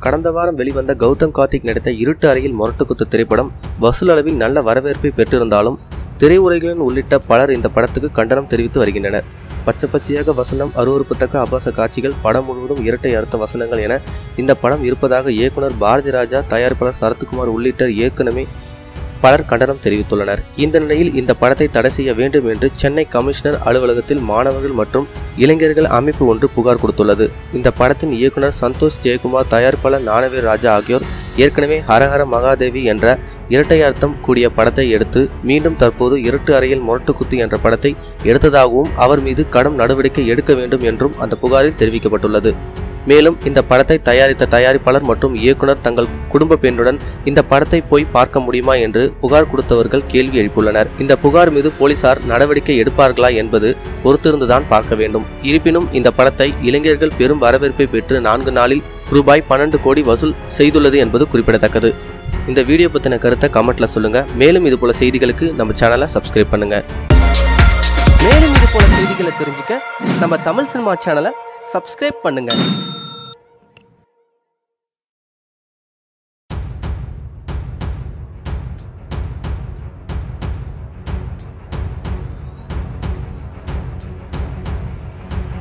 கடந்த வாரம் வெளிவந்த கௌதம் கார்த்திக் நடித்த இருட்டு அறையில் முரட்டுக்குத்து திரைப்படம் வசூல் அளவில் நல்ல வரவேற்பை பெற்றிருந்தாலும் திரையுலகின் உள்ளிட்ட பலர் இந்த படத்துக்கு கண்டனம் தெரிவித்து வருகின்றனர். பச்சையாக வசனம், அருவருப்புத்தக்க ஆபாச காட்சிகள், படம் முழுவதும் இரட்டை அர்த்த வசனங்கள் என இந்த படம் இருப்பதாக இயக்குனர் பாரதி ராஜா, தயாரிப்பாளர் சரத்குமார் உள்ளிட்ட ஏற்கனவே பலர் கண்டனம் தெரிவித்துள்ளனர். இந்த நிலையில் இந்த படத்தை தடை செய்ய வேண்டும் என்று சென்னை கமிஷனர் அலுவலகத்தில் மாணவர்கள் மற்றும் இளைஞர்கள் அமைப்பு ஒன்று புகார் கொடுத்துள்ளது. இந்த படத்தின் இயக்குனர் சந்தோஷ் ஜெயக்குமார், தயாரிப்பாளர் ஞானவேல் ராஜா ஆகியோர் ஏற்கனவே ஹரஹர மகாதேவி என்ற இரட்டை அர்த்தம் கூடிய படத்தை எடுத்து மீண்டும் தற்போது இருட்டு அறையில் முரட்டுக்குத்து என்ற படத்தை எடுத்ததாகவும் அவர் மீது கடும் நடவடிக்கை எடுக்க வேண்டும் என்றும் அந்த புகாரில் தெரிவிக்கப்பட்டுள்ளது. மேலும் இந்த படத்தை தயாரித்த தயாரிப்பாளர் மற்றும் இயக்குனர் தங்கள் குடும்ப பெண்ணுடன் இந்த படத்தை போய் பார்க்க முடியுமா என்று புகார் கொடுத்தவர்கள் கேள்வி எழுப்பியுள்ளனர். இந்த புகார் மீது போலீசார் நடவடிக்கை எடுப்பார்களா என்பது பொறுத்திருந்துதான் பார்க்க வேண்டும். இருப்பினும் இந்த படத்தை இளைஞர்கள் பெரும் வரவேற்பை பெற்று 4 நாளில் ரூபாய் 12 கோடி வசூல் செய்துள்ளது என்பது குறிப்பிடத்தக்கது. இந்த வீடியோ பற்றின கருத்தை கமெண்ட்ல சொல்லுங்க. மேலும் இது போல செய்திகளுக்கு நம்ம சேனலை சப்ஸ்கிரைப் பண்ணுங்க. மேலும் இது போல செய்திகளை தெரிஞ்சுக்க நம்ம தமிழ் சினிமா சேனலை சப்ஸ்கிரைப் பண்ணுங்க.